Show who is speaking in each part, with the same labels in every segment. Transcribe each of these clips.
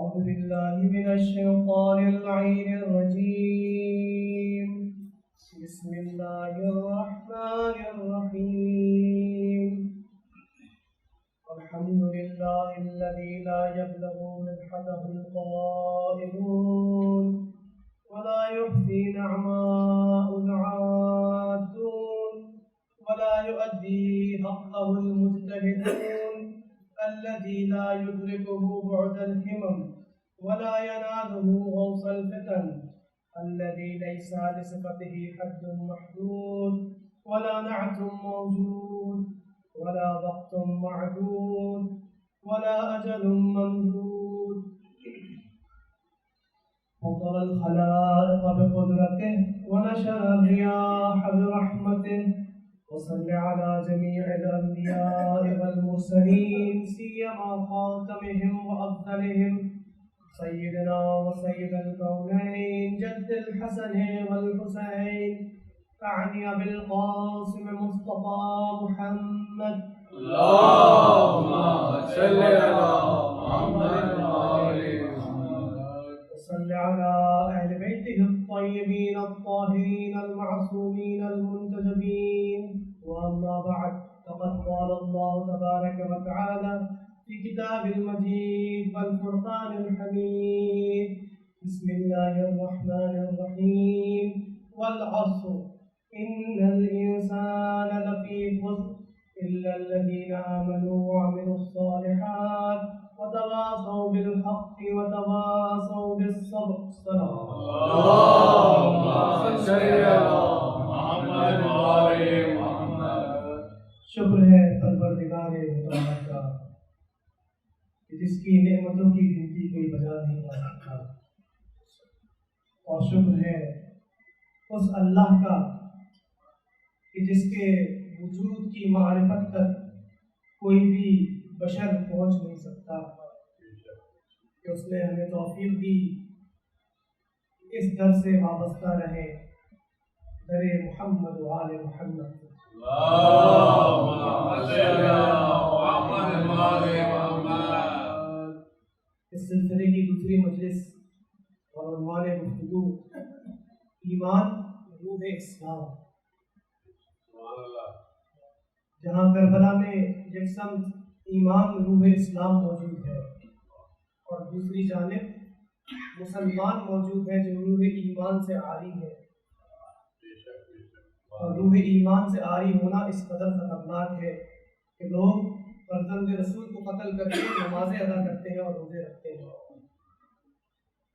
Speaker 1: أعوذ بالله من الشيطان اللعين الرجيم. بسم الله الرحمن الرحيم. الحمد لله الذي لا يبلغ مدحته القائلون ولا يحصي نعماء العادون ولا يؤدي حقه المجتهدون الذي لا يدركه بعد الهمم ولا يناله غوص الفتن الذي ليس لصفته حد محدود ولا نعت موجود ولا وقت معدود ولا أجل ممدود. فطر الخلائق بقدرته ونشر الرياح برحمته وصل على جميع الأنبياء والمرسلين سيما خاتمهم وأفضلهم سيدنا وسيد الكونين جد الحسن والحسين أعني بالقاسم مصطفى محمد.
Speaker 2: اللهم صل على محمد
Speaker 1: وصل على أهل بيته الطيبين الطاهرين المعصومين المنتجبين. وأما بعد، فقد قال الله تبارك وتعالى في كتاب المجيد والفرقان الحميد: بسم الله الرحمن الرحيم. والعصر إن الإنسان لفي خسر إلا الذين آمنوا وعملوا الصالحات وتواصوا بالحق وتواصوا بالصبر.
Speaker 2: اللهم صل على محمد وآل محمد.
Speaker 1: شکر ہے پروردگار مطلق کا کہ جس کی نعمتوں کی گنتی کوئی بجا نہیں جا سکتا، اور شکر ہے اس اللہ کا کہ جس کے وجود کی معرفت تک کوئی بھی بشر پہنچ نہیں سکتا، کہ اس نے ہمیں توفیق دی اس در سے وابستہ رہے، در محمد و آل محمد. اس سلسلے کی دوسری مجلس اور عنوان گفتگو ایمان روح اسلام، جہاں کربلا میں یکسم ایمان روح اسلام موجود ہے اور دوسری جانب مسلمان موجود ہے جو روح ایمان سے عاری ہے. اور روح ایمان سے عاری ہونا اس قدر خطرناک ہے کہ لوگ فرزند رسول کو قتل کر کے نمازیں ادا کرتے ہیں اور روزے رکھتے ہیں.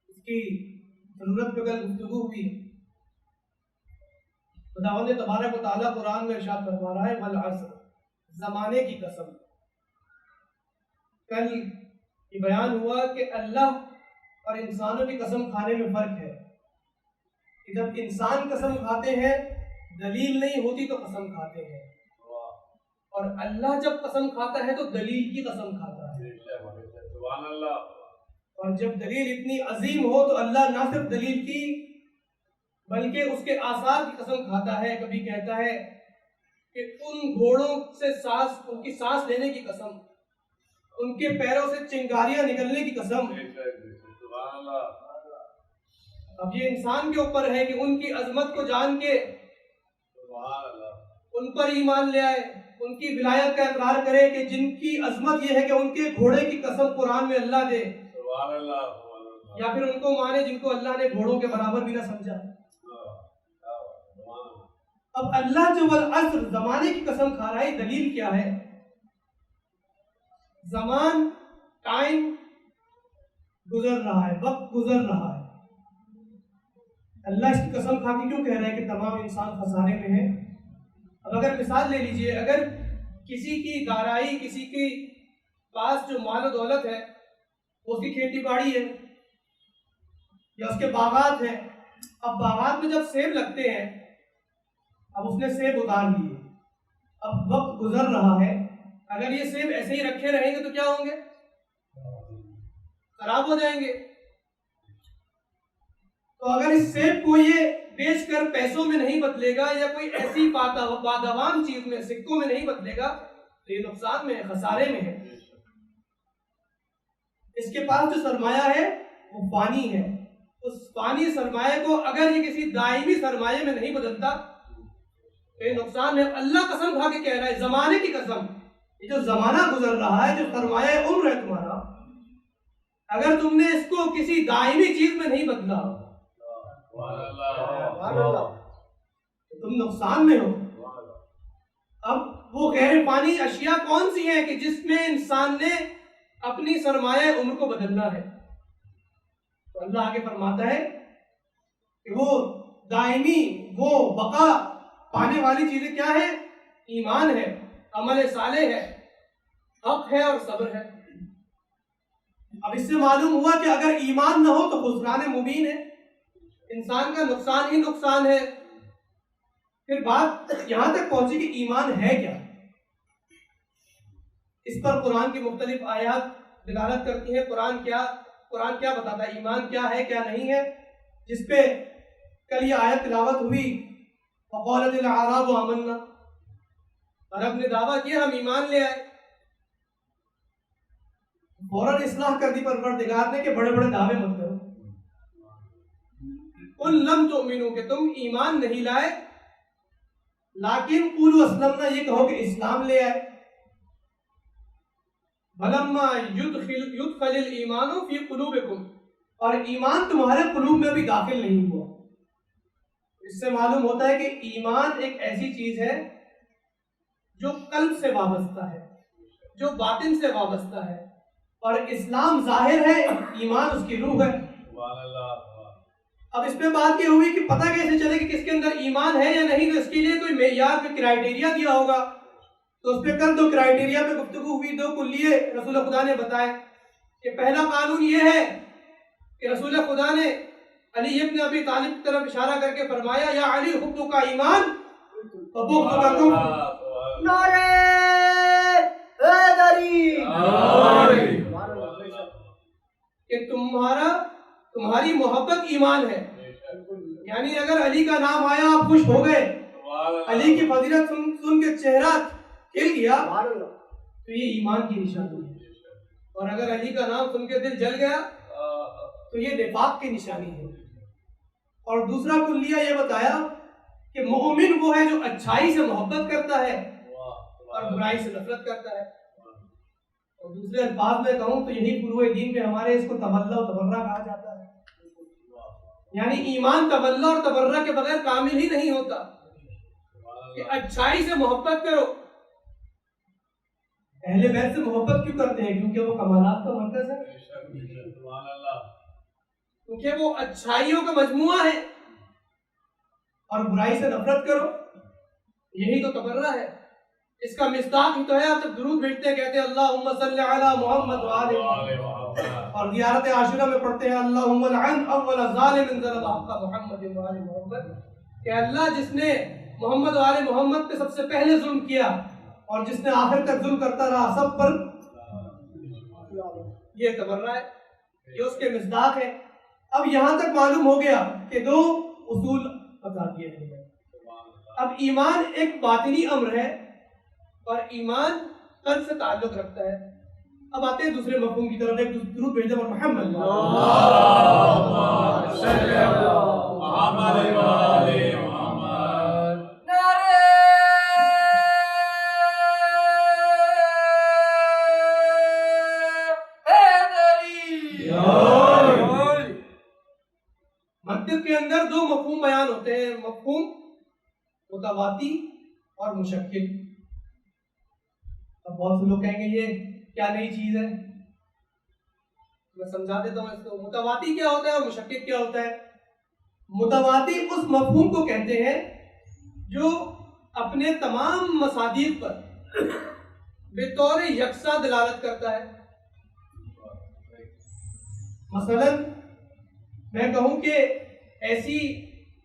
Speaker 1: اس کی ضرورت پہ کل گفتگو ہوئی. خداوند تبارک و تعالیٰ قرآن میں ارشاد فرما رہا ہے: والعصر، زمانے کی قسم. کل یہ بیان ہوا کہ اللہ اور انسانوں کی قسم کھانے میں فرق ہے. کہ جب انسان قسم کھاتے ہیں دلیل نہیں ہوتی تو قسم کھاتے ہیں، اور اللہ جب قسم کھاتا ہے تو دلیل کی قسم کھاتا ہے.
Speaker 2: سبحان اللہ.
Speaker 1: اور جب دلیل اتنی عظیم ہو تو اللہ نہ صرف دلیل کی بلکہ اس کے آثار کی قسم کھاتا ہے. کبھی کہتا ہے کہ ان گھوڑوں سے ان کی سانس لینے کی قسم، ان کے پیروں سے چنگاریاں نکلنے کی قسم.
Speaker 2: سبحان اللہ.
Speaker 1: اب یہ انسان کے اوپر ہے کہ ان کی عظمت کو جان کے ان پر ایمان لے آئے، ان کی ولایت کا اقرار کرے کہ جن کی عظمت یہ ہے کہ ان کے گھوڑے کی قسم قرآن میں اللہ دے، یا پھر ان کو مانے جن کو اللہ نے گھوڑوں کے برابر بھی نہ سمجھا. اب اللہ جو والعصر زمانے کی قسم کھا رہا ہے، دلیل کیا ہے؟ زمان، ٹائم گزر رہا ہے، وقت گزر رہا ہے. اللہ اس کی قسم کھا کے کیوں کہہ رہا ہے کہ تمام انسان خسارے میں ہیں؟ اب اگر مثال لے لیجئے، اگر کسی کی دارائی، کسی کے پاس جو مال و دولت ہے، اس کی کھیتی باڑی ہے یا اس کے باغات ہیں. اب باغات میں جب سیب لگتے ہیں، اب اس نے سیب اتار لیے، اب وقت گزر رہا ہے، اگر یہ سیب ایسے ہی رکھے رہیں گے تو کیا ہوں گے؟ خراب ہو جائیں گے. تو اگر اس سیب کو یہ بیچ کر پیسوں میں نہیں بدلے گا یا کوئی ایسی بادوام چیز میں، سکوں میں نہیں بدلے گا، تو یہ نقصان میں ہے، خسارے میں ہے. اس کے پاس جو سرمایہ ہے وہ فانی ہے، اس فانی سرمایہ کو اگر یہ کسی دائمی سرمایہ میں نہیں بدلتا تو یہ نقصان ہے۔ اللہ قسم کھا کے کہہ رہا ہے، زمانے کی قسم، یہ جو زمانہ گزر رہا ہے، جو سرمایہ عمر ہے تمہارا، اگر تم نے اس کو کسی دائمی چیز میں نہیں بدلا تو تم نقصان میں ہو۔ اب وہ غیر فانی اشیاء کون سی ہیں کہ جس میں انسان نے اپنی سرمایہ عمر کو بدلنا ہے؟ تو اللہ آگے فرماتا ہے کہ وہ دائمی، وہ بقا پانے والی چیزیں کیا ہے؟ ایمان ہے، عمل صالح ہے، حق ہے اور صبر ہے۔ اب اس سے معلوم ہوا کہ اگر ایمان نہ ہو تو خسران مبین ہے، انسان کا نقصان ہی نقصان ہے۔ پھر بات یہاں تک پہنچی کہ ایمان ہے کیا؟ اس پر قرآن کی مختلف آیات دلالت کرتی ہیں۔ قرآن کیا بتاتا ہے ایمان کیا ہے کیا نہیں ہے، جس پہ کل یہ آیت تلاوت ہوئی، وقالت الاعراب آمنا، عرب نے دعویٰ کیا ہم ایمان لے آئے۔ فوراً اصلاح کر دی پروردگار نے کہ بڑے بڑے دعوے مت کرو، قل لم تؤمنوا کہ تم ایمان نہیں لائے، لیکن قولوا اسلمنا یہ کہو کہ اسلام لے آئے۔ فلما يدخل الایمان فی قلوبکم، اور ایمان تمہارے قلوب میں بھی داخل نہیں ہوا۔ اس سے معلوم ہوتا ہے کہ ایمان ایک ایسی چیز ہے جو قلب سے وابستہ ہے، جو باطن سے وابستہ ہے، اور اسلام ظاہر ہے، ایمان اس کی روح ہے۔ اب اس میں بات یہ ہوئی کہ پتہ کیسے چلے کہ کس کے اندر ایمان ہے یا نہیں، تو اس کے لیے کوئی معیار پہ کرائیٹیریا دیا ہوگا، تو اس پہ کل دو کرائیٹیریا پہ گفتگو ہوئی، دو کلیے رسول خدا نے بتائے کہ پہلا قانون یہ ہے کہ رسول خدا نے علی ابن ابی طالب کی طرف اشارہ کر کے فرمایا یا علی حب کا ایمان وبغض کا کفر۔
Speaker 3: نعرہ حیدری،
Speaker 1: کہ تمہاری محبت ایمان ہے، یعنی اگر علی کا نام آیا آپ خوش ہو گئے، علی کی فضیلت سن کے چہرہ کھل گیا تو یہ ایمان کی نشانی ہے، اور اگر علی کا نام سن کے دل جل گیا تو یہ نفاق کی نشانی ہے۔ اور دوسرا کلیہ یہ بتایا کہ مومن وہ ہے جو اچھائی سے محبت کرتا ہے اور برائی سے نفرت کرتا ہے۔ اور دوسرے الفاظ میں کہوں تو یہی فروع دین میں ہمارے اس کو تولّا و تبرّہ کہا جاتا ہے، یعنی ایمان تولّا اور تبرّہ کے بغیر کامل ہی نہیں ہوتا، کہ اچھائی سے محبت کرو۔ اہل بیت سے محبت کیوں کرتے ہیں؟ کیونکہ وہ کمالات کا مرکز ہے، کیونکہ وہ اچھائیوں کا مجموعہ ہے، اور برائی سے نفرت کرو، یہی تو تبرّہ ہے۔ اس کا مصداق ہی تو ہے، آپ جب درود بھیجتے ہیں کہتے ہیں اللہم صلی علی محمد وآل محمد، اور زیارت عاشورہ میں پڑھتے ہیں اللہم لعن اول ظالم ظلم حق محمد وآل محمد، کہ اللہ جس نے محمد وآل محمد پہ سب سے پہلے ظلم کیا اور جس نے آخر تک ظلم کرتا رہا سب پر، یہ تبرہ ہے، یہ اس کے مصداق ہے۔ اب یہاں تک معلوم ہو گیا کہ دو اصول بتا دیے ہیں۔ اب ایمان ایک باطنی امر ہے اور ایمان قلب سے تعلق رکھتا ہے۔ اب آتے ہیں دوسرے مفہوم کی طرف، ایک درود بھیج دیں محمد
Speaker 2: اللہم صلی علی محمد وآل محمد۔
Speaker 3: نعرہ حیدری۔
Speaker 1: منطق کے اندر دو مفہوم بیان ہوتے ہیں، مفہوم متواتی اور مشکل۔ اب بہت سے لوگ کہیں گے یہ کیا نئی چیز ہے، میں سمجھا دیتا ہوں اس کو۔ متواتی کیا ہوتا ہے اور مشکل کیا ہوتا ہے؟ متواتی اس مفہوم کو کہتے ہیں جو اپنے تمام مصادیق پر بطور یکساں دلالت کرتا ہے۔ مثلا میں کہوں کہ ایسی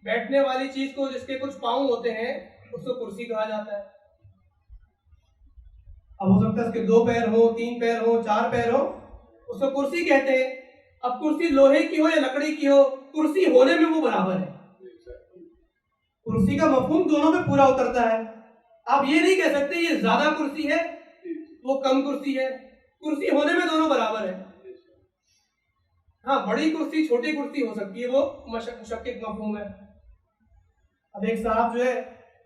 Speaker 1: بیٹھنے والی چیز کو جس کے کچھ پاؤں ہوتے ہیں اس کو کرسی کہا جاتا ہے۔ اب ہو سکتا ہے اس کے 2 پیر ہو، 3 پیر ہو، 4 پیر ہو، اس کو کرسی کہتے ہیں۔ اب کرسی لوہے کی ہو یا لکڑی کی ہو، کرسی ہونے میں وہ برابر ہے۔ کرسی کا مفہوم دونوں میں پورا اترتا ہے۔ آپ یہ نہیں کہہ سکتے یہ زیادہ کرسی ہے وہ کم کرسی ہے، کرسی ہونے میں دونوں برابر ہے۔ ہاں بڑی کرسی چھوٹی کرسی ہو سکتی ہے، وہ مشکک مفہوم ہے۔ اب ایک صاحب جو ہے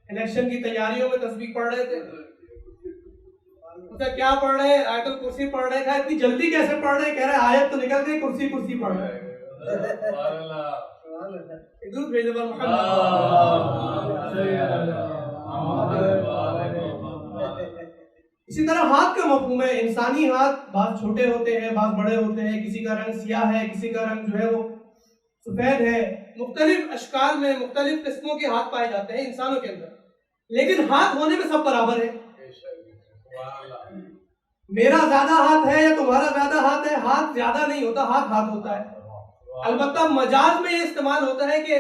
Speaker 1: الیکشن کی تیاریوں میں تسبیح پڑھ رہے تھے، کیا پڑھ رہے ہیں؟ آیت الکرسی پڑھ رہے تھے۔ اتنی جلدی کیسے پڑھ رہے ہیں؟ کہہ رہے ہیں آیت تو نکل گئی، کرسی کرسی پڑھ رہے ہیں۔ درود بھیجو بر محمد۔ اسی طرح ہاتھ کا مفہوم ہے، انسانی ہاتھ بعض چھوٹے ہوتے ہیں، بعض بڑے ہوتے ہیں، کسی کا رنگ سیاہ ہے، کسی کا رنگ جو ہے وہ سفید ہے، مختلف اشکال میں مختلف قسموں کے ہاتھ پائے جاتے ہیں انسانوں کے اندر، لیکن ہاتھ ہونے میں سب برابر ہے۔ میرا زیادہ ہاتھ ہے یا تمہارا زیادہ ہاتھ ہے، ہاتھ زیادہ نہیں ہوتا، ہاتھ ہاتھ ہوتا ہے۔ البتہ مجاز میں یہ استعمال ہوتا ہے کہ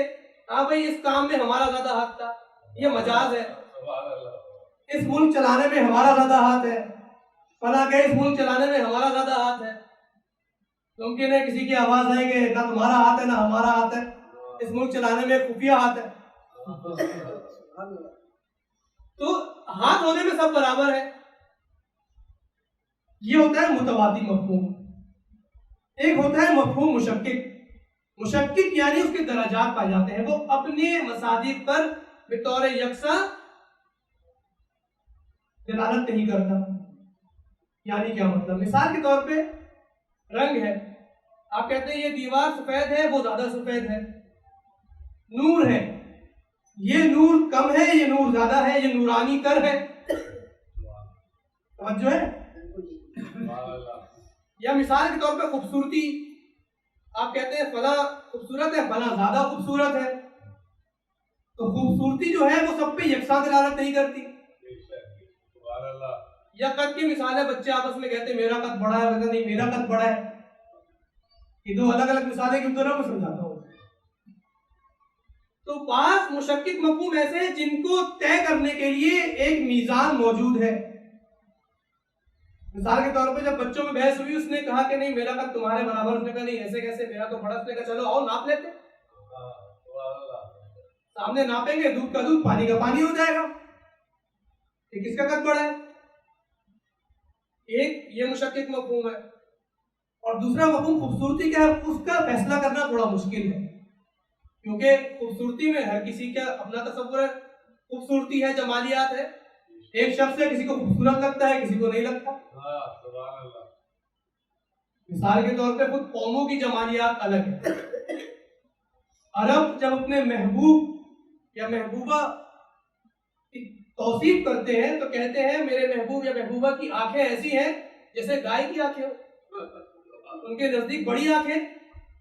Speaker 1: ہاں بھائی اس کام میں ہمارا زیادہ ہاتھ تھا، یہ مجاز ہے۔ اس ملک چلانے میں ہمارا زیادہ ہاتھ ہے، فلاں کہ اس ملک چلانے میں ہمارا زیادہ ہاتھ ہے۔ ممکن ہے کسی کی آواز آئے گی نہ تمہارا ہاتھ ہے نہ ہمارا ہاتھ ہے، اس ملک چلانے میں خفیہ ہاتھ ہے۔ تو ہاتھ ہونے میں سب برابر ہے۔ یہ ہوتا ہے متواتی مفہوم۔ ایک ہوتا ہے مفہوم مشکک۔ مشکک یعنی اس کے درجات پائے جاتے ہیں، وہ اپنے مصادیق پر بطور یکساں دلالت نہیں کرتا۔ یعنی کیا مطلب؟ مثال کے طور پہ رنگ ہے، آپ کہتے ہیں یہ دیوار سفید ہے، وہ زیادہ سفید ہے۔ نور ہے، یہ نور کم ہے، یہ نور زیادہ ہے، یہ نورانی تر ہے۔ توجہ ہے؟ یا مثال کے طور پہ خوبصورتی، آپ کہتے ہیں فلاں خوبصورت ہے، فلاں زیادہ خوبصورت ہے۔ تو خوبصورتی جو ہے وہ سب پہ یکساں دلالت نہیں کرتی۔ یا قد کی مثال ہے، بچے آپس میں کہتے ہیں میرا قد بڑا ہے، نہیں میرا قد بڑا ہے۔ یہ دو الگ الگ مثالیں کیوں میں سمجھاتا ہوں۔ تو بعض مشکک مفہوم ایسے ہیں جن کو طے کرنے کے لیے ایک میزان موجود ہے۔ مثال کے طور پہ جب بچوں میں بحث ہوئی، اس نے کہا کہ نہیں میرا قد تمہارے برابر، اس نے کہا نہیں ایسے کیسے، میرا تو بڑا، اس نے کہا چلو آؤ ناپ لیتے، سامنے ناپیں گے، دودھ کا دودھ پانی کا پانی ہو جائے گا، کہ کس کا قد بڑا ہے۔ ایک یہ مشکک مفہوم ہے، اور دوسرا مفہوم خوبصورتی کا ہے، اس کا فیصلہ کرنا تھوڑا مشکل ہے، کیونکہ خوبصورتی میں ہر کسی کا اپنا تصور ہے۔ خوبصورتی ہے، جمالیات ہے، ایک شخص ہے کسی کو خوبصورت لگتا ہے، کسی کو نہیں لگتا۔ مثال کے طور پہ خود قوموں کی جمالیات الگ ہے۔ عرب جب اپنے محبوب یا محبوبہ کی توصیف کرتے ہیں تو کہتے ہیں میرے محبوب یا محبوبہ کی آنکھیں ایسی ہیں جیسے گائے کی آنکھیں ہو۔ ان کے نزدیک بڑی آنکھیں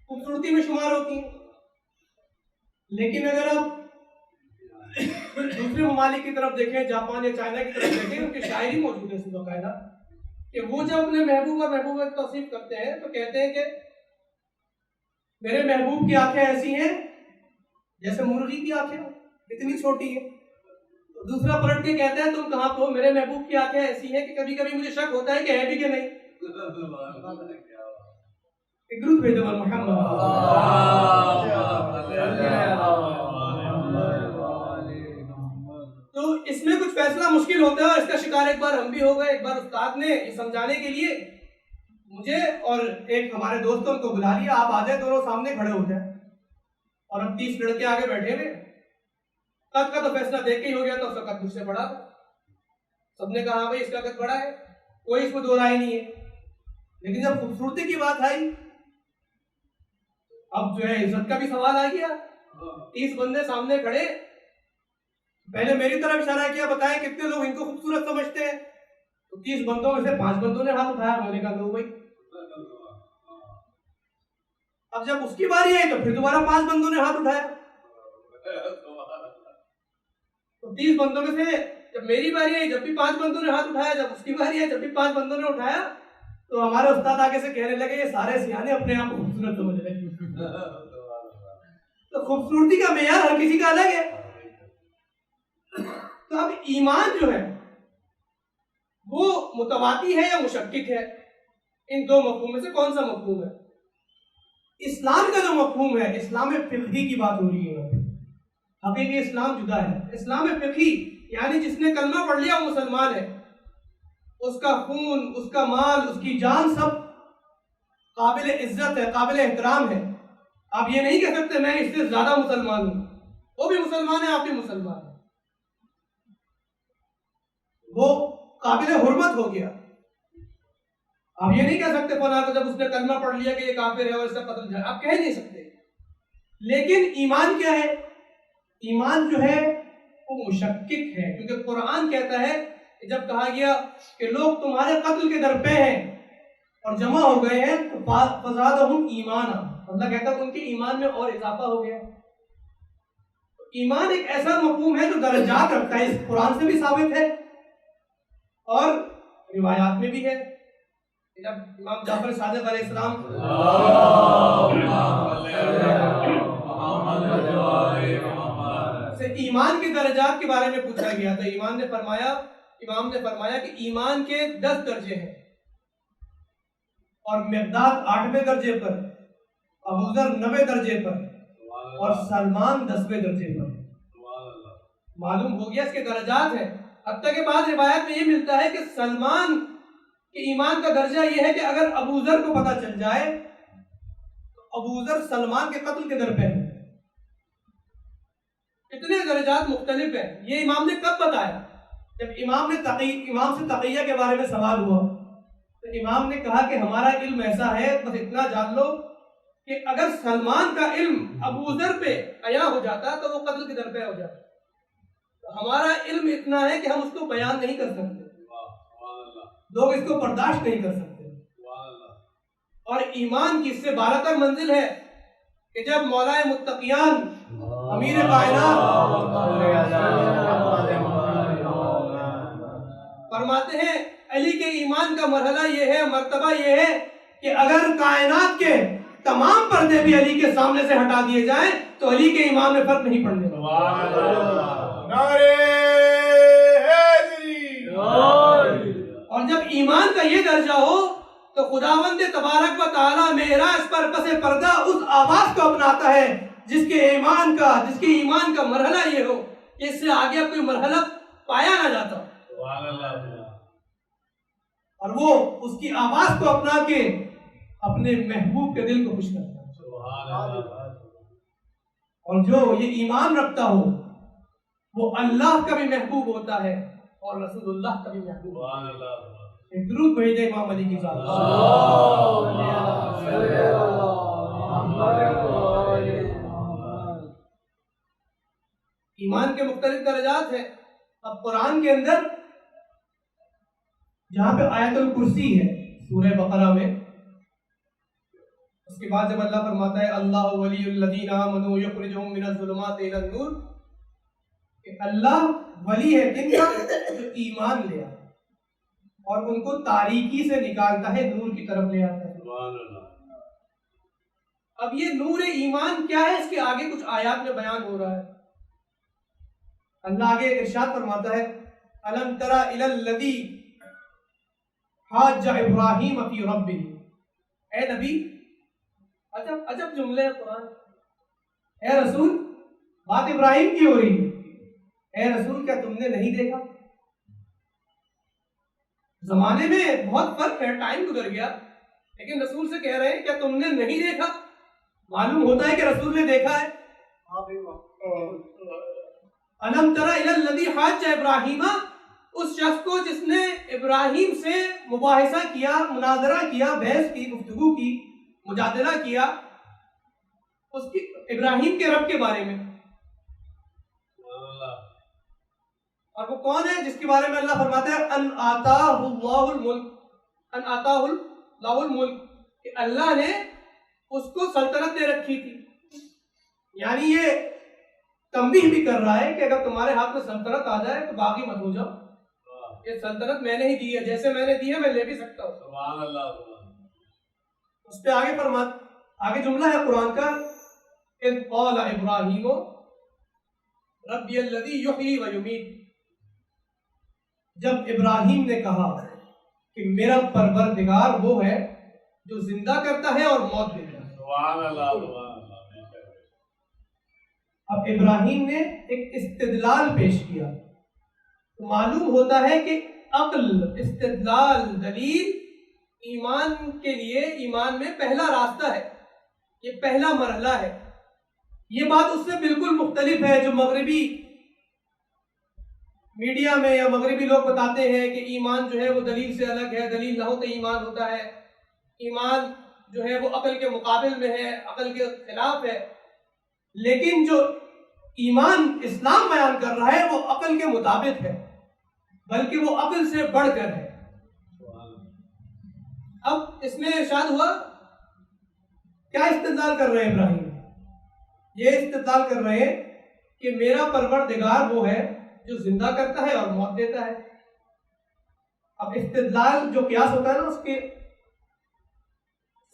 Speaker 1: خوبصورتی میں شمار ہوتی ہیں۔ لیکن اگر آپ دوسرے ممالک کی طرف دیکھیں، جاپان یا چائنا کی طرف دیکھیں، ان کی شاعری موجود ہے باقاعدہ کہ وہ جب اپنے محبوب اور محبوبہ کی توصیف کرتے ہیں تو کہتے ہیں کہ میرے محبوب کی آنکھیں ایسی ہیں جیسے مرغی کی آنکھیں اتنی چھوٹی ہیں۔ دوسرا پلٹ کے کہتا ہے تم کہاں پہ ہو، میرے محبوب کی آنکھیں ایسی ہیں کہ کبھی کبھی مجھے شک ہوتا ہے کہ ہے بھی کہ نہیں۔ درود بھیجو محمد۔ تو اس میں کچھ فیصلہ مشکل ہوتا ہے، اور اس کا شکار ایک بار ہم بھی ہو گئے۔ ایک بار استاد نے یہ سمجھانے کے لیے مجھے اور ایک ہمارے دوستوں کو بلا لیا، آپ آ جائے، دونوں سامنے کھڑے ہو جائیں، اور اب 30 لڑکے آگے بیٹھے ہوئے، قد کا تو فیصلہ دیکھ کے ہی ہو گیا، تو اس کا قد مجھ سے بڑا تھا۔ سب نے کہا بھائی اس کا قد بڑا ہے، کوئی اس میں دو رائے نہیں ہے۔ لیکن جب خوبصورتی کی بات آئی، اب جو ہے عزت کا بھی سوال آ گیا۔ 30 بندے سامنے کھڑے، پہلے میری طرف اشارہ کیا، بتائیں کتنے لوگ ان کو خوبصورت سمجھتے ہیں؟ تو 30 بندوں میں سے 5 بندوں نے ہاتھ اٹھایا۔ میں نے کہا لو بھائی۔ اب جب اس کی باری آئی تو پھر دوبارہ 5 بندوں نے ہاتھ اٹھایا۔ تو 30 بندوں میں سے جب میری باری آئی جب بھی 5 بندوں نے ہاتھ اٹھایا، جب اس کی باری آئی جب بھی 5 بندوں نے اٹھایا، تو ہمارے استاد آگے سے کہنے لگے یہ سارے سیانے اپنے آپ کو خوبصورت سمجھ رہے ہیں۔ تو خوبصورتی کا معیار ہر کسی کا الگ ہے۔ تو اب ایمان جو ہے وہ متواتی ہے یا مشکک ہے؟ ان دو مفہوم میں سے کون سا مفہوم ہے؟ اسلام کا جو مفہوم ہے، اسلام فقہی کی بات ہو رہی ہے، حقیقی اسلام جدا ہے۔ اسلام فقہی یعنی جس نے کلمہ پڑھ لیا وہ مسلمان ہے، اس کا خون، اس کا مال، اس کی جان سب قابل عزت ہے، قابل احترام ہے. آپ یہ نہیں کہہ سکتے میں اس سے زیادہ مسلمان ہوں. وہ بھی مسلمان ہے، آپ بھی مسلمان ہیں. وہ قابل حرمت ہو گیا. آپ یہ نہیں کہہ سکتے فلاں کو جب اس نے کلمہ پڑھ لیا کہ یہ کافر ہے اور اس کا قتل جائے. آپ کہہ نہیں سکتے. لیکن ایمان کیا ہے؟ ایمان جو ہے وہ مشکک ہے، کیونکہ قرآن کہتا ہے کہ جب کہا گیا کہ لوگ تمہارے قتل کے در پہ ہیں اور جمع ہو گئے ہیں تو فزادہم ایمانا، اللہ کہتا ہے ان کے ایمان میں اور اضافہ ہو گیا. ایمان ایک ایسا مفہوم ہے جو درجات رکھتا ہے. اس قرآن سے بھی ثابت ہے اور روایات میں بھی ہے. جب امام جعفر صادق علیہ السلام سے ایمان کے درجات کے بارے میں پوچھا گیا تو امام نے فرمایا کہ ایمان کے 10 درجے ہیں اور مقداد 8ویں درجے پر، ابوذر 9ویں درجے پر اور سلمان 10ویں درجے پر. معلوم ہو گیا اس کے درجات ہیں. حتیٰ کہ بعض روایت میں یہ ملتا ہے کہ سلمان کے ایمان کا درجہ یہ ہے کہ اگر ابوذر کو پتہ چل جائے تو ابوذر سلمان کے قتل کے در پہ ہے. اتنے درجات مختلف ہیں. یہ امام نے کب بتایا؟ جب امام سے تقیہ کے بارے میں سوال ہوا تو امام نے کہا کہ ہمارا علم ایسا ہے، بس اتنا جان لو کہ اگر سلمان کا علم ابوذر پہ عیاں ہو جاتا تو وہ قتل کے در پہ ہو جاتا. تو ہمارا علم اتنا ہے کہ ہم اس کو بیان نہیں کر سکتے، لوگ اس کو برداشت نہیں کر سکتے. اور ایمان کی اس سے بالاتر منزل ہے کہ جب مولا متقیان امیر کائنات فرماتے ہیں علی کے ایمان کا مرحلہ یہ ہے، مرتبہ یہ ہے کہ اگر کائنات کے تمام پردے بھی علی کے سامنے سے ہٹا دیے جائیں تو علی کے ایمان میں فرق نہیں پڑنے والا. اور جب ایمان کا یہ درجہ ہو تو خداوند تبارک و تعالی معراج پر پس پردہ اس آواز کو اپناتا ہے جس کے ایمان کا مرحلہ یہ ہو کہ اس سے آگے کوئی مرحلہ پایا نہ جاتا. اور وہ اس کی آواز کو اپنا کے اپنے محبوب کے دل کو خوش کرتا ہے. اور جو یہ ایمان رکھتا ہو وہ اللہ کا بھی محبوب ہوتا ہے اور رسول اللہ کا بھی محبوب ہوتا ہے. ایک درود بھیجے امام علی کی ذات. ایمان کے مختلف درجات ہیں. اب قرآن کے اندر جہاں پہ آیت الکرسی ہے سورہ بقرہ میں، اس کے بعد جب اللہ فرماتا ہے اللہ ولی الذین آمنوا یخرجہم من الظلمات الی النور، کہ اللہ ولی ہے کن کا؟ جو ایمان لے آتا اور ان کو تاریکی سے نکالتا ہے، نور کی طرف لے آتا ہے. اب یہ نور ایمان کیا ہے اس کے آگے کچھ آیات میں بیان ہو رہا ہے. اللہ آگے ارشاد فرماتا ہے الم تری الی الذی حاج ابراہیم فی ربہ. اے نبی، عجب جملے ہیں قرآن. اے رسول، بات ابراہیم کی ہو رہی ہے. اے رسول، کیا تم نے نہیں دیکھا؟ زمانے میں بہت فرق ہے، ٹائم گزر گیا، لیکن رسول سے کہہ رہے ہیں کیا تم نے نہیں دیکھا؟ معلوم ہوتا ہے کہ رسول نے دیکھا ہے. الم تری الی الذی حاج ابراہیم، اس شخص کو جس نے ابراہیم سے مباحثہ کیا، مناظرہ کیا، بحث کی، گفتگو کی، مجادلہ کیا اس کی ابراہیم کے رب کے بارے میں. اور وہ کون ہے جس کے بارے میں اللہ فرماتا ہے ان آتاہ اللہ الملک، ان آتاہ اللہ الملک، کہ اللہ نے اس کو سلطنت دے رکھی تھی. یعنی یہ تنبیہ بھی کر رہا ہے کہ اگر تمہارے ہاتھ میں سلطنت آ جائے تو باغی مت ہو جاؤ. یہ سلطنت میں نے ہی دی ہے، جیسے میں نے دی ہے میں لے بھی سکتا ہوں. سبحان اللہ. اس پہ آگے جملہ ہے قرآن کا اذ قال ابراہیم ربی الذی یحیی و یمیت. جب ابراہیم نے کہا کہ میرا پروردگار وہ ہے جو زندہ کرتا ہے اور موت دیتا ہے. سبحان اللہ. اب ابراہیم نے ایک استدلال پیش کیا تو معلوم ہوتا ہے کہ عقل، استدلال، دلیل ایمان کے لیے ایمان میں پہلا راستہ ہے، یہ پہلا مرحلہ ہے. یہ بات اس سے بالکل مختلف ہے جو مغربی میڈیا میں یا مغربی لوگ بتاتے ہیں کہ ایمان جو ہے وہ دلیل سے الگ ہے، دلیل نہ ہو تو ایمان ہوتا ہے، ایمان جو ہے وہ عقل کے مقابل میں ہے، عقل کے خلاف ہے. لیکن جو ایمان اسلام بیان کر رہا ہے وہ عقل کے مطابق ہے، بلکہ وہ عقل سے بڑھ کر ہے. اب اس میں ارشاد ہوا کیا استدلال کر رہے ہیں ابراہیم؟ یہ استدلال کر رہے ہیں کہ میرا پروردگار وہ ہے جو زندہ کرتا ہے اور موت دیتا ہے. اب استدلال جو قیاس ہوتا ہے نا اس کے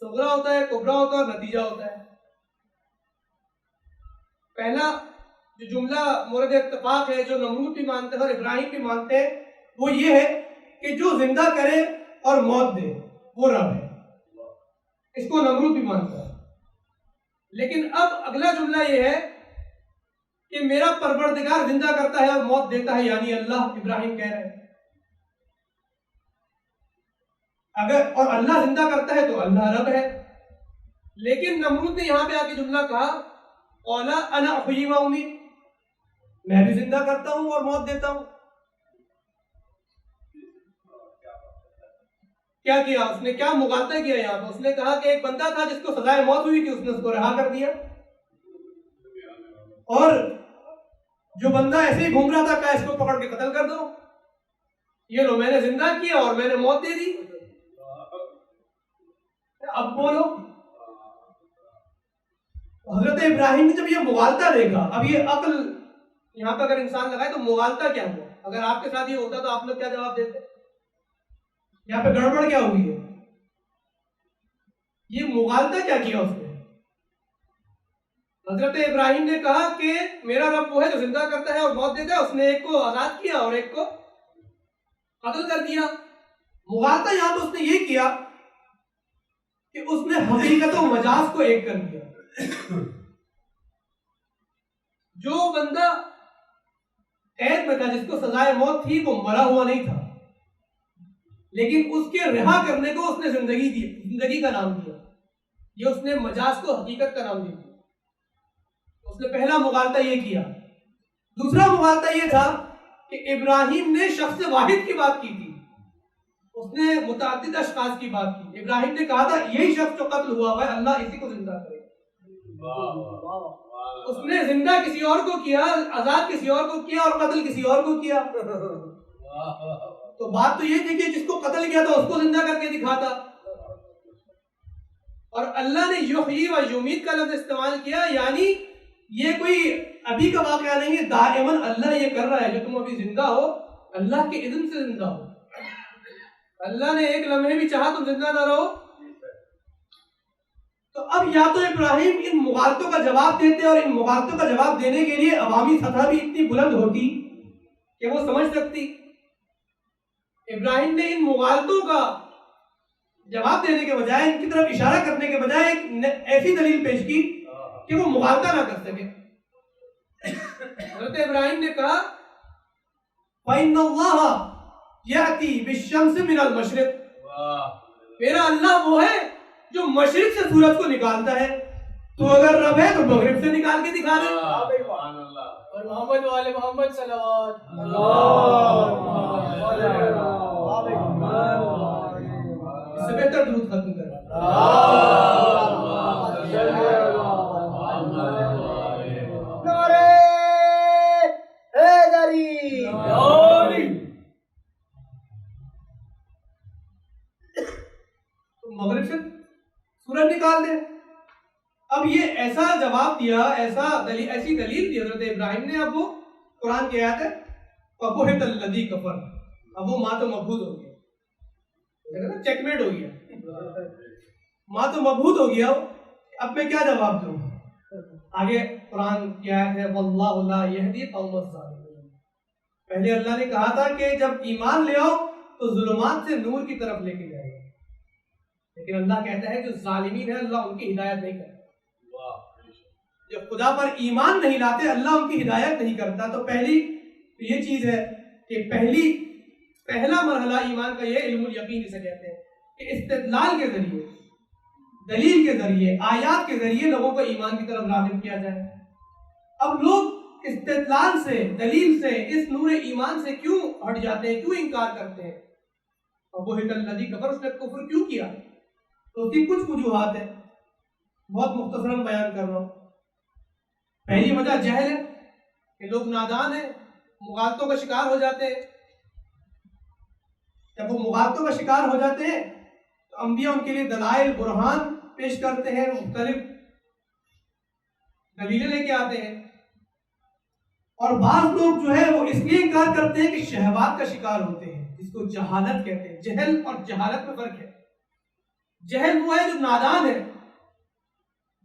Speaker 1: صغرا ہوتا ہے، کبرا ہوتا ہے اور نتیجہ ہوتا ہے. پہلا جو جملہ مورد اتفاق ہے جو نمرود بھی مانتے ہیں اور ابراہیم بھی مانتے ہیں وہ یہ ہے کہ جو زندہ کرے اور موت دے وہ رب ہے. اس کو نمرود بھی مانتا ہے. لیکن اب اگلا جملہ یہ ہے کہ میرا پروردگار زندہ کرتا ہے اور موت دیتا ہے، یعنی اللہ. ابراہیم کہہ رہے ہیں اگر اور اللہ زندہ کرتا ہے تو اللہ رب ہے. لیکن نمرود نے یہاں پہ آ کے جملہ کہا اولا انا احیی و امیت، میں بھی زندہ کرتا ہوں اور موت دیتا ہوں. کیا کیا اس نے؟ کیا مغالطہ کیا یہاں پہ؟ اس نے کہا کہ ایک بندہ تھا جس کو سزائے موت ہوئی تھی، اس نے اس کو رہا کر دیا، اور جو بندہ ایسے ہی گھوم رہا تھا کہا اس کو پکڑ کے قتل کر دو. یہ لو میں نے زندہ کیا اور میں نے موت دے دی. اب بولو حضرت ابراہیم نے جب یہ مغالطہ دیکھا، اب یہ عقل یہاں پہ اگر انسان لگائے تو مغالطہ کیا ہوا؟ اگر آپ کے ساتھ یہ ہوتا تو آپ لوگ کیا جواب دیتے؟ یہاں پہ گڑبڑ کیا ہوئی ہے؟ یہ مغالطہ کیا کیا اس نے؟ حضرت ابراہیم نے کہا کہ میرا رب وہ ہے جو زندہ کرتا ہے اور موت دیتا ہے. اس نے ایک کو آزاد کیا اور ایک کو قتل کر دیا. مغالطہ یہاں پہ اس نے یہ کیا کہ اس نے حقیقت و مجاز کو ایک کر دیا. جو بندہ قید میں تھا جس کو سزائے موت تھی وہ مرا ہوا نہیں تھا، لیکن اس کے رہا کرنے کو اس نے زندگی دی، زندگی کا نام دیا. یہ اس نے مجاز کو حقیقت کا نام دیا. اس نے پہلا مغالطہ یہ کیا. دوسرا مغالطہ یہ تھا کہ ابراہیم نے شخص واحد کی بات کی تھی، اس نے متعدد اشخاص کی بات کی. ابراہیم نے کہا تھا یہی شخص جو قتل ہوا ہے اللہ اسی کو زندہ کرے. اس نے زندہ کسی اور کو کیا، آزاد کسی اور کو کیا اور قتل کسی اور کو کیا. تو بات تو یہ تھی کہ جس کو قتل کیا تھا اس کو زندہ کر کے دکھاتا. اور اللہ نے یحیی و یمیت کا لفظ استعمال کیا، یعنی یہ کوئی ابھی کا واقعہ نہیں ہے، دائماً اللہ یہ کر رہا ہے. جو تم ابھی زندہ ہو اللہ کے اذن سے زندہ ہو. اللہ نے ایک لمحے بھی چاہا تم زندہ نہ رہو. تو اب یا تو ابراہیم ان مغالطوں کا جواب دیتے اور ان مغالطوں کا جواب دینے کے لیے عوامی سطح بھی اتنی بلند ہوتی کہ وہ سمجھ سکتی. ابراہیم نے ان مغالطوں کا جواب دینے کے بجائے، ان کی طرف اشارہ کرنے کے بجائے ایک ایسی دلیل پیش کی کہ وہ مغالطہ نہ کر سکے. حضرت ابراہیم نے کہا فَإِنَّ اللَّهَ يَأْتِي بِالشَّمْسِ مِنَ الْمَشْرِقِ، میرا اللہ وہ ہے جو مشرق سے سورج کو نکالتا ہے. تو اگر رب ہے تو مغرب سے نکال کے دکھا دے.
Speaker 3: اور محمد والے محمد صلوات
Speaker 1: اس سے بہتر درود ختم کر. مغرب سے سورج نکال دے. اب یہ ایسا جواب دیا، ایسی دلیل دی حضرت ابراہیم نے. اب وہ قرآن کی آیت ہے فَبُہِتَ الَّذِي كَفَرَ، اب وہ مات و مبہوت ہو گیا، چیک میٹ ہو گیا، مات و مبہوت ہو گیا. اب میں کیا جواب دوں؟ آگے قرآن کی آیت ہے وَاللَّهُ لَا يَهْدِي قَوْمَ الظَّالِمِينَ. پہلے اللہ نے کہا تھا کہ جب ایمان لے آؤ تو ظلمات سے نور کی طرف لے کے جائے گا، لیکن اللہ کہتا ہے جو ظالمین ہیں اللہ ان کی ہدایت نہیں کرتا. جب خدا پر ایمان نہیں لاتے اللہ ان کی ہدایت نہیں کرتا. تو پہلی یہ چیز ہے کہ پہلا مرحلہ ایمان کا یہ علم الیقین جسے کہتے ہیں کہ استدلال کے ذریعے، دلیل کے ذریعے، آیات کے ذریعے لوگوں کو ایمان کی طرف راغب کیا جائے۔ اب لوگ استدلال سے، دلیل سے، اس نور ایمان سے کیوں ہٹ جاتے ہیں، کیوں انکار کرتے ہیں؟ اور وہ الذی کفر، اس نے کفر کیوں کیا؟ تو اس کی کچھ وجوہات ہیں، بہت مختصراً بیان کر رہا ہوں۔ پہلی وجہ جہل ہے کہ لوگ نادان ہیں، مغالطوں کا شکار ہو جاتے ہیں۔ جب وہ مغالطوں کا شکار ہو جاتے ہیں تو انبیاء ان کے لیے دلائل، برہان پیش کرتے ہیں، مختلف دلیلیں لے کے آتے ہیں۔ اور بعض لوگ جو ہے وہ اس لیے انکار کرتے ہیں کہ شہوات کا شکار ہوتے ہیں، جس کو جہالت کہتے ہیں۔ جہل اور جہالت میں فرق ہے۔ جہل وہ ہے جو نادان ہے،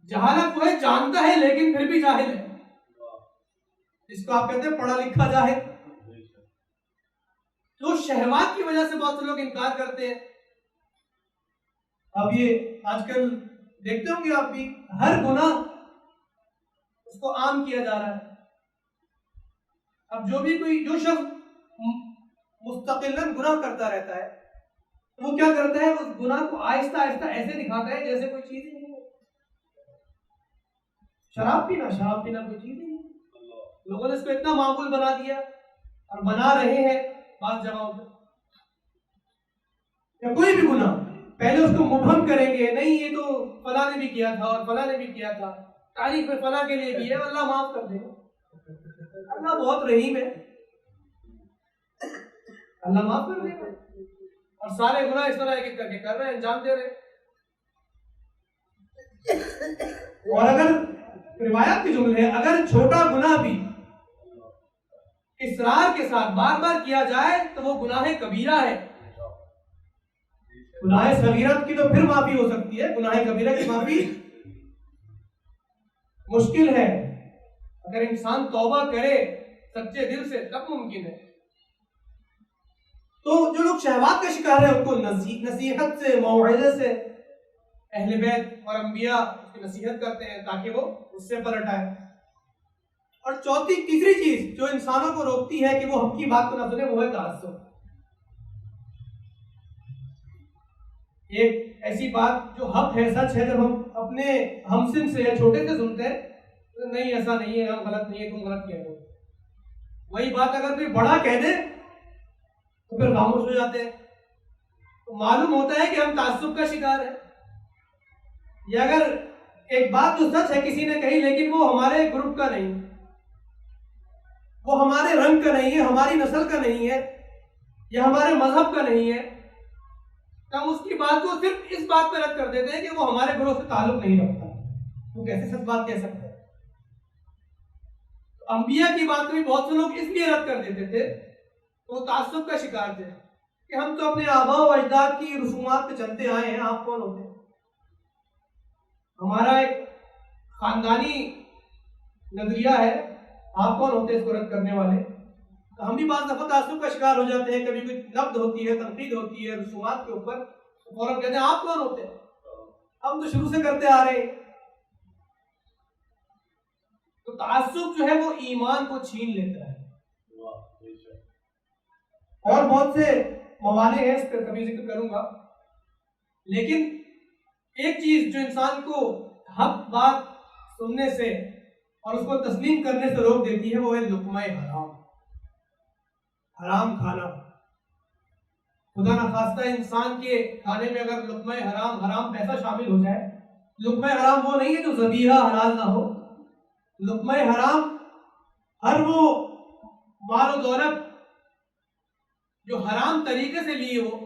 Speaker 1: جہالت وہ ہے جانتا ہے لیکن پھر بھی جاہل ہے، جس کو آپ کہتے ہیں پڑھا لکھا جاہل۔ تو شہوات کی وجہ سے بہت سے لوگ انکار کرتے ہیں۔ اب یہ آج کل دیکھتے ہوں گے آپ بھی، ہر گناہ اس کو عام کیا جا رہا ہے۔ اب جو شخص مستقلاً گناہ کرتا رہتا ہے، وہ کیا کرتا ہے، اس گناہ کو آہستہ آہستہ ایسے دکھاتا ہے جیسے کوئی چیز ہی نہیں ہے۔ شراب پینا کوئی چیز ہی نہیں، لوگوں نے اس کو اتنا معقول بنا دیا اور بنا رہے ہیں بعض جگہوں پہ۔ یا کوئی بھی گناہ پہلے اس کو مبہم کریں گے، نہیں یہ تو فلاں نے بھی کیا تھا اور فلاں نے بھی کیا تھا، تاریخ میں فلاں کے لیے بھی ہے، اللہ معاف کر دے گا، اللہ بہت رحیم ہے، اللہ معاف کر دے گا۔ اور سارے گناہ اس طرح ایک کر کے کر رہے ہیں، انجام دے رہے ہیں۔ اور اگر روایات کی جملے ہے، اگر چھوٹا گناہ بھی اصرار کے ساتھ بار بار کیا جائے تو وہ گناہ کبیرہ ہے۔ گناہ صغیرہ کی تو پھر معافی ہو سکتی ہے، گناہ کبیرہ کی معافی مشکل ہے۔ اگر انسان توبہ کرے سچے دل سے تب ممکن ہے۔ تو جو لوگ شہوات کا شکار ہیں ان کو نصیحت سے، موعظے سے اہل بیت اور انبیاء اس کی نصیحت کرتے ہیں تاکہ وہ اس سے پلٹ آئے۔ اور تیسری چیز جو انسانوں کو روکتی ہے کہ وہ حق کی بات کو نہ سنے، وہ ہے تعصب۔ ایک ایسی بات جو حق ہے، سچ ہے، جب ہم اپنے ہمسن سے یا چھوٹے سے سنتے ہیں تو نہیں ایسا نہیں ہے، ہم غلط نہیں ہے، تم غلط کہہ رہے ہو۔ وہی بات اگر کوئی بڑا کہہ دے تو پھر خاموش ہو جاتے ہیں۔ تو معلوم ہوتا ہے کہ ہم تعصب کا شکار ہیں۔ یا اگر ایک بات جو سچ ہے کسی نے کہی لیکن وہ ہمارے گروپ کا نہیں، وہ ہمارے رنگ کا نہیں ہے، ہماری نسل کا نہیں ہے، یا ہمارے مذہب کا نہیں ہے، تو ہم اس کی بات کو صرف اس بات پہ رد کر دیتے ہیں کہ وہ ہمارے گروہ سے تعلق نہیں رکھتا۔ وہ کیسے سچ بات کہہ سکتے ہیں؟ انبیاء کی بات کو بھی بہت سے لوگ اس لیے رد کر دیتے تھے، وہ تعصب کا شکار تھے کہ ہم تو اپنے آباء و اجداد کی رسومات پہ چلتے آئے ہیں، آپ کون ہوتے ہیں؟ ہمارا ایک خاندانی نظریہ ہے، آپ کون ہوتے ہیں اس کو رد کرنے والے؟ تو ہم بھی بعض دفعہ تعصب کا شکار ہو جاتے ہیں۔ کبھی کوئی نقد ہوتی ہے، تنقید ہوتی ہے رسومات کے اوپر، تو فوراً کہتے ہیں آپ کون ہوتے ہیں؟ ہم تو شروع سے کرتے آ رہے ہیں۔ تو تعصب جو ہے وہ ایمان کو چھین لیتا ہے۔ اور بہت سے موانع ہیں، اس پر کبھی ذکر کروں گا، لیکن ایک چیز جو انسان کو حق بات سننے سے اور اس کو تسلیم کرنے سے روک دیتی ہے وہ ہے لقمہ حرام، حرام کھانا۔ خدا نخواستہ انسان کے کھانے میں اگر لقمہ حرام، حرام پیسہ شامل ہو جائے، لقمہ حرام وہ نہیں ہے جو ذبیحہ حلال نہ ہو، لقمہ حرام ہر وہ مال و دولت جو حرام طریقے سے لی ہو،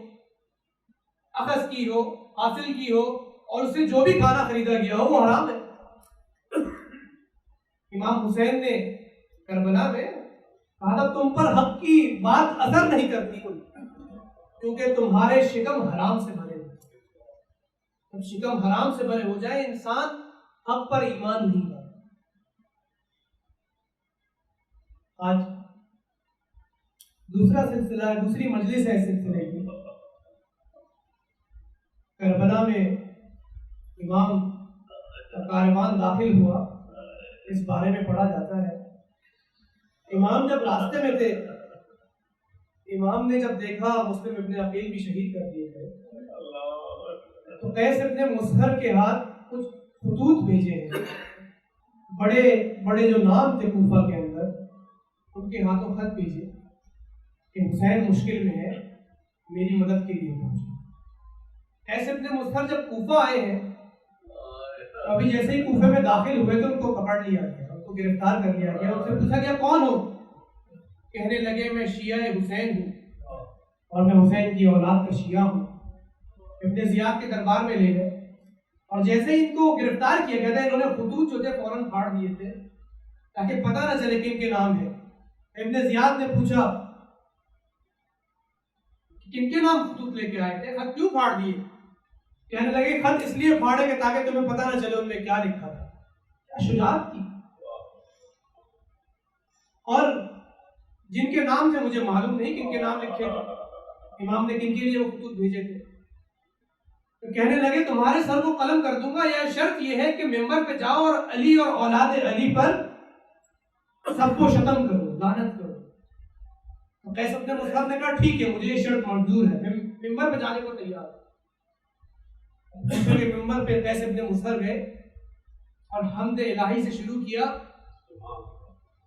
Speaker 1: اخذ کی ہو، حاصل کی ہو، اور اس سے جو بھی کھانا خریدا گیا ہو وہ حرام ہے۔ امام حسین نے کربلا میں کہا تھا تم پر حق کی بات اثر نہیں کرتی کیونکہ تمہارے شکم حرام سے بھرے ہوئے۔ جب شکم حرام سے بھرے ہو جائے انسان حق پر ایمان نہیں لاتا۔ آج دوسرا سلسلہ، دوسری مجلس ہے اس سلسلے کی۔ کربلا میں امام کا کاروان داخل ہوا، اس بارے میں پڑھا جاتا ہے۔ امام جب راستے میں تھے، امام نے جب دیکھا مسلم ابن عقیل بھی شہید کر دیے گئے، تو قیس ابن مسہر کے ہاتھ کچھ خطوط بھیجے ہیں، بڑے بڑے جو نام تھے کوفہ کے اندر، ان کے ہاتھوں خط بھیجے کہ حسین مشکل میں ہے، میری مدد کے لیے پہنچو۔ قیس ابن مسہر جب کوفہ آئے ہیں، ابھی جیسے ہی کوفے میں داخل ہوئے تو ان کو پکڑ لیا گیا، ان کو گرفتار کر لیا گیا، ان سے پوچھا گیا کون ہو؟ کہنے لگے میں شیعہ حسین ہوں اور میں حسین کی اولاد کا شیعہ ہوں۔ ابن زیاد کے دربار میں لے گئے اور جیسے ہی ان کو گرفتار کیا گیا تھا، انہوں نے خطوط جو تھے فوراً پھاڑ دیے تھے تاکہ پتہ نہ چلے کہ ان کے نام ہے۔ ابن زیاد نے پوچھا کن کے نام خطوط لے کے آئے تھے، خط کیوں پھاڑ دیے؟ کہنے لگے خط اس لیے پھاڑے کہ تاکہ تمہیں پتہ نہ چلے ان میں کیا لکھا تھا۔ کیا شجاعت تھی! اور جن کے نام تھے مجھے معلوم نہیں کن کے نام لکھے تھے، امام نے کن کے لیے وہ خطوط بھیجے تھے۔ تو کہنے لگے تمہارے سر کو قلم کر دوں گا، یا شرط یہ ہے کہ ممبر پہ جاؤ اور علی اور اولاد علی پر سب کو شتم کرو، لعنت کرو۔ تو قیس ابن مسہر نے کہا ٹھیک ہے، مجھے یہ شرط منظور ہے، میں ممبر پہ جانے کو تیار ہوں۔ ممبر پہ قیس ابن مسہر گئے اور حمد الہی سے شروع کیا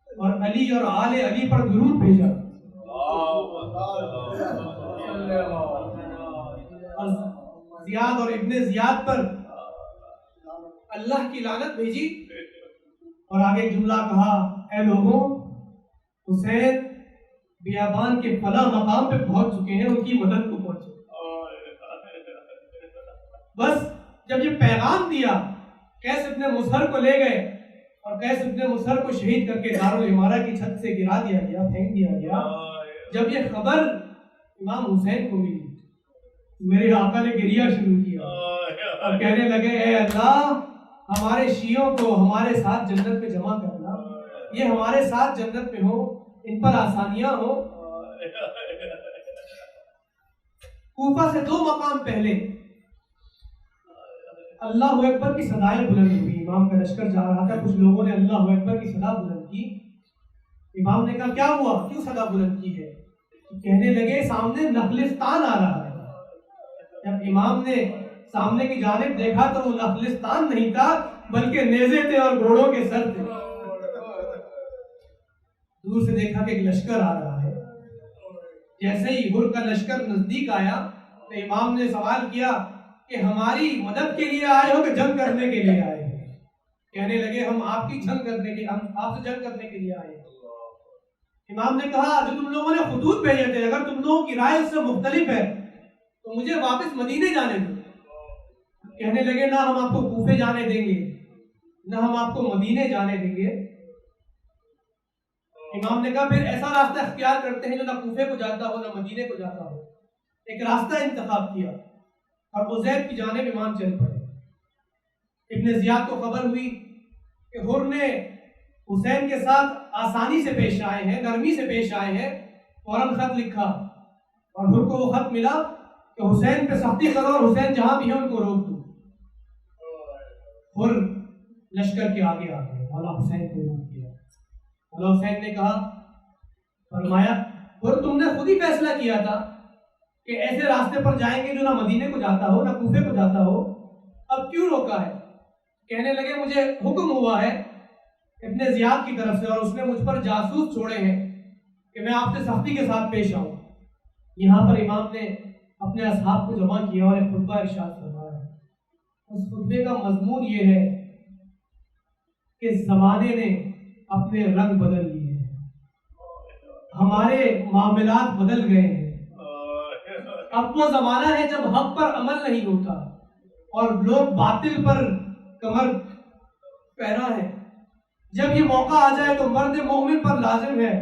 Speaker 1: اور علی اور آل علی پر درود بھیجا، اور زیاد اور ابن زیاد پر اللہ کی لعنت بھیجی، اور آگے ایک جملہ کہا اے لوگوں، حسین بیابان کے فلاں مقام پہ پہنچ چکے ہیں، ان کی مدد کو پہنچے۔ بس جب یہ پیغام دیا قیس ابن مسہر کو لے گئے اور قیس ابن مسہر کو شہید کر کے دارالعمارہ کی چھت سے گرا دیا گیا، پھینک دیا گیا۔ جب یہ خبر امام حسین کو ملی، میرے آقا نے گریہ شروع کیا اور کہنے لگے اے اللہ، ہمارے شیعوں کو ہمارے ساتھ جنت میں جمع کرنا، یہ ہمارے ساتھ جنت میں ہو، ان پر آسانیاں ہو۔ کوفہ سے 2 مقام پہلے اللہ اکبر کی صدائیں بلند ہوئی، امام کا لشکر جا رہا تھا، کچھ لوگوں نے اللہ اکبر کی صدا بلند کی۔ امام نے کہا کیا ہوا، کیوں صدا بلند کی ہے؟ کہنے لگے سامنے نخلستان آ رہا ہے۔ جب امام نے سامنے کی جانب دیکھا تو وہ نخلستان نہیں تھا بلکہ نیزے تھے اور گھوڑوں کے سر تھے۔ دور سے دیکھا کہ ایک لشکر آ رہا ہے۔ جیسے ہی ہر کا لشکر نزدیک آیا تو امام نے سوال کیا کہ ہماری مدد کے لیے آئے ہو کہ جنگ کرنے کے لیے آئے ہو؟ کہنے لگے ہم آپ سے جنگ کرنے کے لیے آئے ہیں۔ امام نے کہا جو تم لوگوں نے خطوط بھیجے تھے، اگر تم لوگوں کی رائے اس سے مختلف ہے تو مجھے واپس مدینے جانے دو۔ کہنے لگے نہ ہم آپ کو کوفے جانے دیں گے، نہ ہم آپ کو مدینے جانے دیں گے۔ امام نے کہا پھر ایسا راستہ اختیار کرتے ہیں جو نہ کوفے کو جاتا ہو نہ مدینے کو جاتا ہو۔ ایک راستہ انتخاب کیا اور عزید کی جانب امام چل پڑے۔ ابن زیاد کو خبر ہوئی کہ ہر نے حسین کے ساتھ آسانی سے پیش آئے ہیں، نرمی سے پیش آئے ہیں، فوراً خط لکھا اور ہر کو وہ خط ملا کہ حسین پہ سختی کرو اور حسین جہاں بھی ہیں ان کو روک دو۔ ہر لشکر کے آگے آ گئے، مولا حسین کو روک دیا۔ مولا حسین نے کہا، فرمایا ہر تم نے خود ہی فیصلہ کیا تھا کہ ایسے راستے پر جائیں گے جو نہ مدینے کو جاتا ہو نہ کوفے کو جاتا ہو، اب کیوں روکا ہے؟ کہنے لگے مجھے حکم ہوا ہے ابن زیاد کی طرف سے اور اس نے مجھ پر جاسوس چھوڑے ہیں کہ میں آپ سے سختی کے ساتھ پیش آؤں۔ یہاں پر امام نے اپنے اصحاب کو جمع کیا اور ایک خطبہ ارشاد فرمایا۔ اس خطبے کا مضمون یہ ہے کہ زمانے نے اپنے رنگ بدل لیے ہیں، ہمارے معاملات بدل گئے ہیں۔ اب وہ زمانہ ہے جب حق پر عمل نہیں ہوتا اور لوگ باطل پر کمر پیرا ہے۔ جب یہ موقع آ جائے تو مرد مومن پر لازم ہے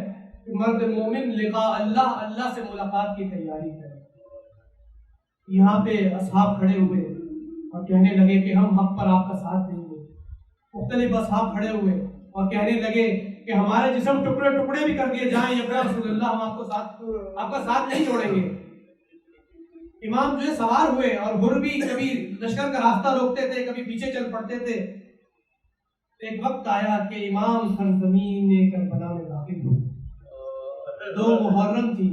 Speaker 1: کہ مرد مومن لقاء اللہ سے ملاقات کی تیاری کرے۔ یہاں پہ اصحاب کھڑے ہوئے اور کہنے لگے کہ ہم حق پر آپ کا ساتھ دیں گے۔ مختلف اصحاب کھڑے ہوئے اور کہنے لگے کہ ہمارے جسم ٹکڑے ٹکڑے بھی کر دیے جائیں یا رسول اللہ، ہم آپ کا ساتھ نہیں چھوڑیں گے۔ امام جو ہے سوار ہوئے اور ہر بھی کبھی لشکر کا راستہ روکتے تھے، کبھی پیچھے چل پڑتے تھے۔ ایک وقت آیا کہ امام سرزمین کربلا میں داخل ہوئے۔ 2 محرم تھی،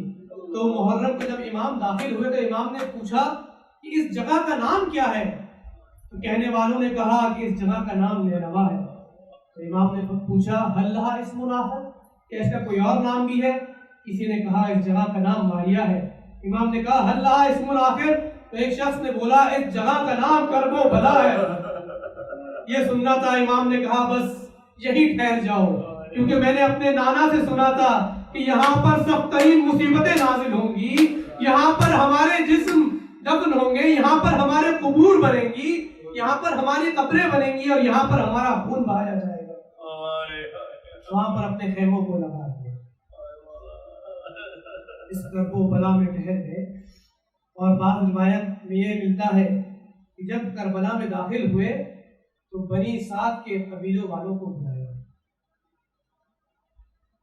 Speaker 1: 2 محرم کو جب امام داخل ہوئے تو امام نے پوچھا کہ اس جگہ کا نام کیا ہے؟ تو کہنے والوں نے کہا کہ اس جگہ کا نام نینوا ہے۔ تو امام نے پوچھا ہل لہا اسم آخر، کیا اس کا کوئی اور نام بھی ہے؟ کسی نے کہا اس جگہ کا نام ماریا ہے۔ امام نے کہا ہل لہا اسم آخر، تو ایک شخص نے بولا اس جگہ کا نام کرب و بلا ہے۔ یہ سننا تھا، امام نے کہا بس یہی ٹھہر جاؤ، کیونکہ میں نے اپنے نانا سے سنا تھا کہ یہاں پر سخت ترین مصیبتیں نازل ہوں گی، یہاں پر ہمارے جسم دفن ہوں گے، یہاں پر ہمارے قبور بنیں گی، یہاں پر ہماری قبریں بنیں گی اور یہاں پر ہمارا خون بہایا جائے گا۔ وہاں پر اپنے خیموں کو لگا دیا، اس کرب و بلا میں ٹھہر گئے۔ اور بعض روایت میں یہ ملتا ہے کہ جب کربلا میں داخل ہوئے تو بنی سعد کے قبیلوں والوں کو بلایا۔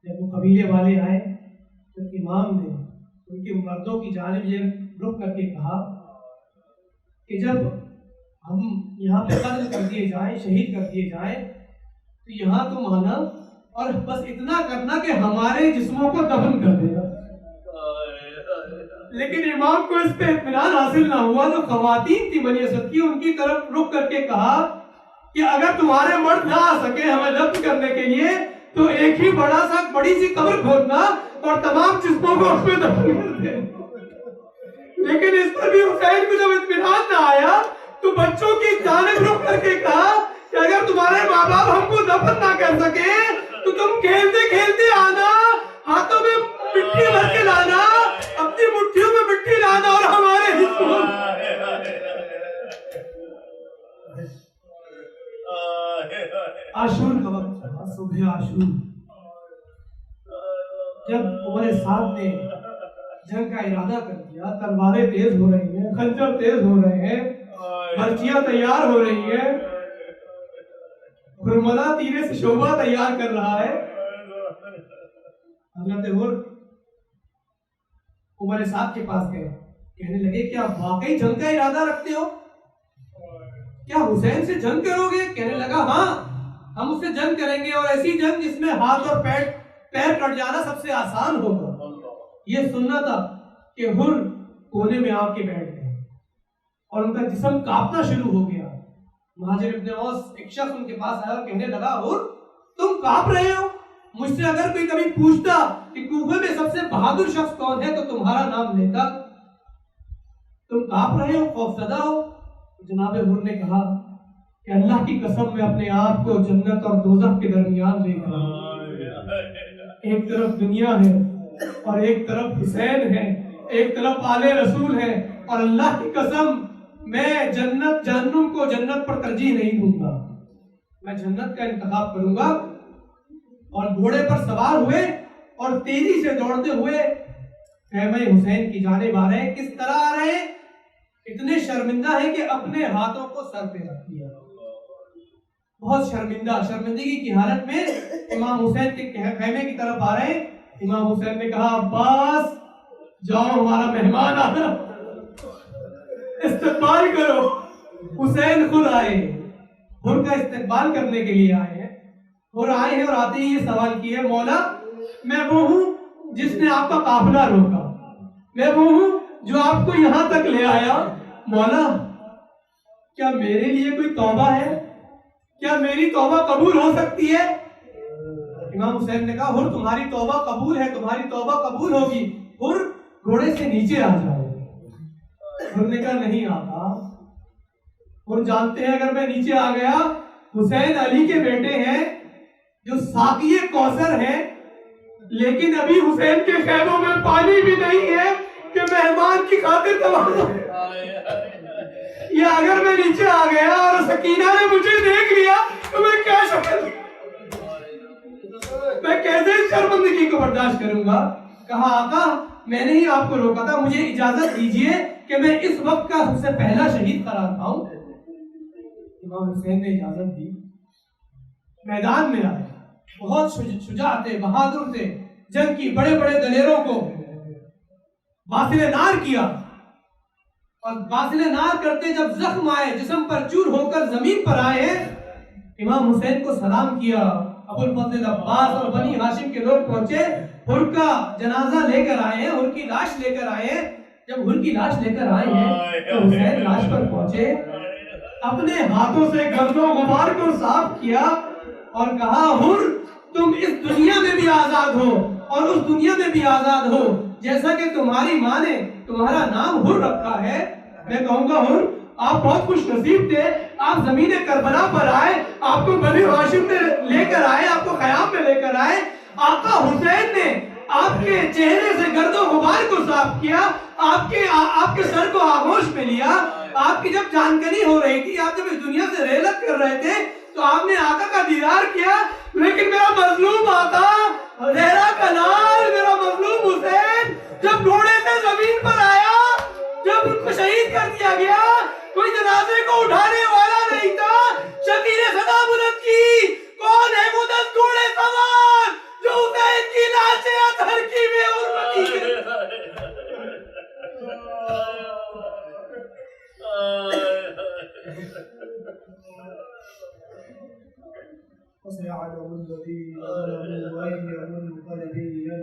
Speaker 1: جب وہ قبیلے والے آئے تو امام نے ان کے مردوں کی جانب یہ رخ کر کے کہا کہ جب ہم یہاں پہ قتل کر دیے جائیں، شہید کر دیے جائیں، تو یہاں تم آنا اور بس اتنا کرنا کہ ہمارے جسموں کو دفن کر دینا۔ لیکن امام کو اس پہ اطمینان حاصل نہ ہوا، تو خواتین تھی بنی اسد کی، ان کی طرف رخ کر کے کہا کہ اگر تمہارے مرد نہ آ سکے ہمیں دفن کرنے کے لیے تو ایک ہی بڑی سی قبر کھودنا اور تمام جسموں کو اس میں دفن کر دینا۔ لیکن اس پر بھی حسین کو جب اطمینان نہ آیا تو بچوں کی جانب رخ کر کے کہا کہ اگر تمہارے ماں باپ ہم کو دفن نہ کر سکے تو تم کھیلتے کھیلتے آنا، ہاتھوں میں مٹی بھر کے لانا، اپنی مٹھیوں میں مٹی لانا اور ہمارے حصوں۔ عاشور کا وقت تھا، صبح عاشور، جب عمر سعد نے جنگ کا ارادہ کر دیا، تلواریں تیز ہو رہی ہیں، خنجر تیز ہو رہے ہیں، برچیاں تیار ہو رہی ہیں، برملا تیرے سے شعبہ تیار کر رہا ہے۔ حضرت عمر سعد کے پاس گئے، کہنے لگے کیا واقعی جنگ کا ارادہ رکھتے ہو؟ کیا حسین سے جنگ کرو گے؟ کہنے لگا ہاں، ہم اس سے جنگ کریں گے، اور ایسی جنگ جس میں ہاتھ اور پیر کٹ جانا سب سے آسان ہوگا۔ یہ سننا تھا کہ ہر کونے میں آ کے بیٹھ گئے اور ان کا جسم کانپنا شروع ہو گیا۔ مہاجر ابن اوس ایک شخص ان کے پاس آیا اور کہنے لگا ہر تم کانپ رہے ہو؟ مجھ سے اگر کوئی کبھی پوچھتا کہ کوفے میں سب سے بہادر شخص کون ہے تو تمہارا نام لیتا، تم کانپ رہے ہو، خوفزدہ ہو؟ جناب حر نے کہا کہ اللہ کی قسم میں اپنے آپ کو جنت اور دوزخ کے درمیان دیکھ رہا ہوں، ایک طرف دنیا ہے اور ایک طرف حسین ہے، ایک طرف آل رسول ہے، اور اللہ کی قسم میں جنت جہنم کو جنت پر ترجیح نہیں دوں گا، میں جنت کا انتخاب کروں گا۔ اور گھوڑے پر سوار ہوئے اور تیزی سے دوڑتے ہوئے خیمہ حسین کی جانب آ رہے ہیں۔ کس طرح آ رہے ہیں؟ اتنے شرمندہ ہے کہ اپنے ہاتھوں کو سر پہ رکھ دیا، بہت شرمندگی کی حالت میں امام حسین کے خیمے کی طرف آ رہے ہیں۔ امام حسین نے کہا عباس جاؤ، ہمارا مہمان آ رہا، استقبال کرو۔ حسین خود آئے، حر کا استقبال کرنے کے لیے آئے ہیں، اور آئے ہیں اور آتے ہی یہ سوال کیے مولا میں وہ ہوں جس نے آپ کا قافلہ روکا، میں وہ ہوں جو آپ کو یہاں تک لے آیا، مولا کیا میرے لیے کوئی توبہ ہے؟ کیا میری توبہ قبول ہو سکتی ہے؟ امام حسین نے کہا ہر تمہاری توبہ قبول ہے، تمہاری توبہ قبول ہوگی، ہر گھوڑے سے نیچے آ جاؤ۔ ہر نے کہا نہیں آقا، ہر جانتے ہیں اگر میں نیچے آ گیا حسین علی کے بیٹے ہیں جو ساقی کوثر ہیں، لیکن ابھی حسین کے خیموں میں پانی بھی نہیں ہے کہ مہمان کی خاطر تباہ۔ یا اگر میں نیچے آ گیا اور سکینہ نے مجھے دیکھ لیا تو میں کیا شکل، میں کیسے اس شرمندگی کو برداشت کروں گا؟ کہا آقا میں نے ہی آپ کو روکا تھا، مجھے اجازت دیجئے کہ میں اس وقت کا سب سے پہلا شہید قرار پاؤں۔ امام حسین نے اجازت دی، میدان میں آئے، بہت شجاع تھے، بہادر تھے، جنگ کی بڑے بڑے دلیروں کو باطل نار کیا، اور باطل نار کرتے جب زخم آئے، جسم پر چور ہو کر زمین پر آئے، امام حسین کو سلام کیا۔ ابو الفضل عباس اور بنی ہاشم کے لوگ پہنچے، حر کا جنازہ لے کر آئے ہیں، حر کی لاش لے کر آئے ہیں۔ جب حر کی لاش لے کر آئے ہیں تو حسین لاش پر پہنچے، اپنے ہاتھوں سے گرد و غبار کو صاف کیا اور کہا حر تم اس دنیا میں بھی آزاد ہو اور اس دنیا میں بھی آزاد ہو، جیسا کہ تمہاری ماں نے تمہارا نام حر رکھا ہے، میں کہوں گا حر آپ بہت خوش نصیب تھے، آپ زمین کربلا پر آئے، آپ کو بنی ہاشم میں لے کر آئے، آپ کو خیام میں لے کر آئے، آقا حسین نے آپ کے چہرے سے گرد و غبار کو صاف کیا، آپ کے سر کو آغوش میں لیا، آپ کی جب جانکنی ہو رہی تھی، آپ جب اس دنیا سے رحلت کر رہے تھے تو آپ نے آقا کا دیدار کیا، لیکن میرا مظلوم آقا زہرا کا لال، میرا مظلوم حسین جب گھوڑے سے زمین پر آیا، جب ان کو شہید کر دیا گیا، کوئی جنازے کو اٹھانے والا نہیں تھا، شبیر صدا بلند کی کون ہے وہ 10 گھوڑے سوار جو حسین کی لاشیں اطہر کی بے حرمتی
Speaker 2: وسيعلم الذين